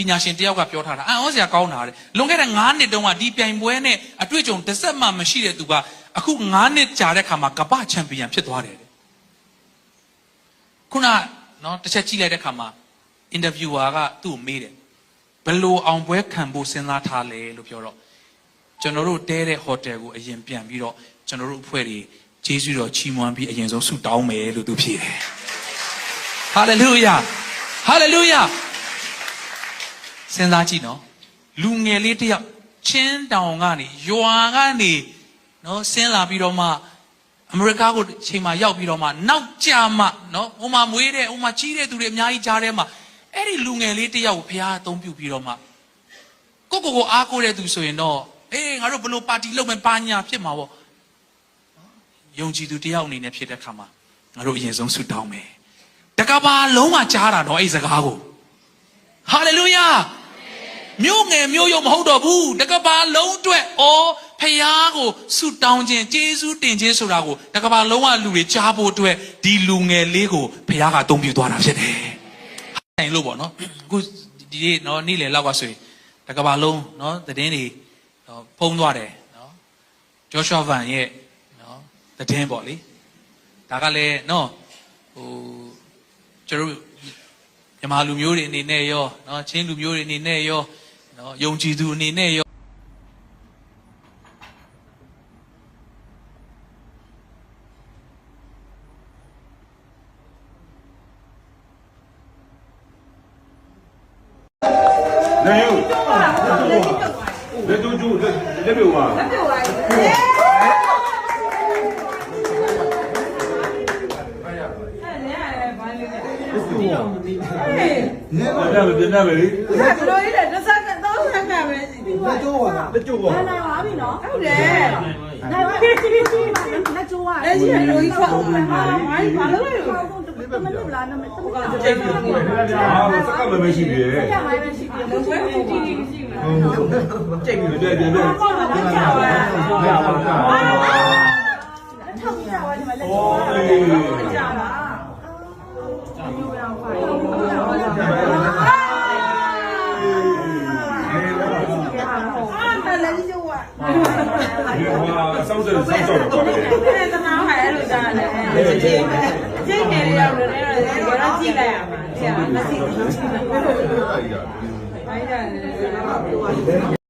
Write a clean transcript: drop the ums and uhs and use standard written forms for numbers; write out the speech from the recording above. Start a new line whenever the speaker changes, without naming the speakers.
ပညာရှင်တယောက်ကပြောထားတာအံ့ဩစရာကောင်းတာတဲ့လွန်ခဲ့တဲ့9နှစ်တုန်းကဒီပြိုင်ပွဲနဲ့အတွေ့အကြုံတစ်စက်မှမရှိတဲ့သူကအခု9နှစ်ကြာတဲ့ခါမှာကမ္ဘာချန်ပီယံဖြစ်သွားတယ်ခုနနော်တစ်ချက်ကြည့်လိုက်တဲ့ခါမှာအင်တာဗျူဝါကသူ့ကိုမေးတယ်ဘယ်လိုအောင်ပွဲခံဖို့စဉ်းစားထားလဲလို့ပြောတော့ကျွန်တော်တို့တဲတဲ့ဟိုတယ်ကိုအရင်ပြန်ပြီးတော့ကျွန်တော်တို့အဖွဲ့တွေဂျေဇုတော်ချီးမွမ်းပြီးအရင်ဆုံးဆုတောင်းမယ်လို့သူဖြေတယ်ဟာလေလုယာဟာလေလုယာစဉ်းစားကြည့်နော်လူငယ်လေးတယောက်ချင်းတောင်ကနေရွာကနေနော်ဆင်းလာပြီးတော့မှအမေရိကကိုချိန်မှာရောက်ပြီးတော့မှနောက်ကြမှနော်ဟိုမှာမွေးတဲ့ဟိုမှာကြီးတဲ့သူတွေအများကြီးကြားထဲမှာအဲ့ဒီလူငယ်လေးတယောက်ကိုဘုရားအသုံးပြုပြီးတော့မှကိုအားကိုးတဲ့သူဆိုရင်တော့အေးငါတို့ဘလို့ပါတီလုပ်မယ်ပါညာဖြစ်မှာပေါ့ယုံကြည်သူတယောက်အနေနဲ့ဖြစ်တဲ့ခါမှာငါတို့အရင်ဆုံးဆုတောင်းမယ်တကဘာလုံးမှာကြားတာတော့အဲ့စကားကိုဟာလေလုယာမြို့ငယ်မြို့ရုံမဟုတ်တော့ဘူးတကဘာလုံးအတွက်ဖယားကိုဆုတောင်းခြင်းကျေးဇူးတင်ခြင်းဆိုတာကိုတကဘာလုံးကလူတွေကြားဖို့အတွက်ဒီလူငယ်လေးကိုဖယားကအသုံးပြုသွားတာဖြစ်တယ်။နိုင်လို့ပေါ့နော်အခုဒီနေ့နော်နေ့လယ်လောက်ကဆိုရင်တကဘာလုံးနော်သတင်းတွေဖုံးသွားတယ်နော်ဂျောရှွာဗန်ရဲ့နော်သတင်းပေါ့လေဒါကလည်းနော်ကျွန်တော်မြန်မာလူမျိုးတွေအနေနဲ့ရောနော်ချင်းလူမျိုးတွေအနေနဲ့ရောနော်ယုံကြည်သူအနေနဲ့ရော
နေယူလက်တူကျူလက်ပြုတ်ပါလက်ပြုတ်ပါပြန်လာပဲလေဘယ်လိုလဲတစ်စက္ကန့်3စက္ကန့်ပဲရှိသေးတယ်လက်ကျိုးပါလက်ကျိုးပါနိုင်ပါပြီနော်ဟုတ်တယ်နိုင်ပါပြီလက်ကျိုးပါလက်ကြီးလိုကြီးထွက်အောင်ဟာဝိုင်းဘာလို့လဲတမန်လားနမတမန်ကျိတ်ပြီစက္ကန့်ပဲရှိသေးတယ်စက္ကန့်ပဲရှိသေးတယ်လုံးဝတီတီရှိမှာကျိတ်ပြီပြန်ပြန်ပြန်ထောက်ကြပါထောက်ကြပါဒီမှာလက်ကျိုးကြာပါဆောင်းစဆောင်းတော့ပါပဲ။အဲ့ဒါသနားဟဲ့လို့ကြားတယ်။ကျင်းနေရရောက်တယ်အဲ့ဒါကြည့်လိုက်ရမှာ။ဆရာမသိဘူး။ဘာကြလဲ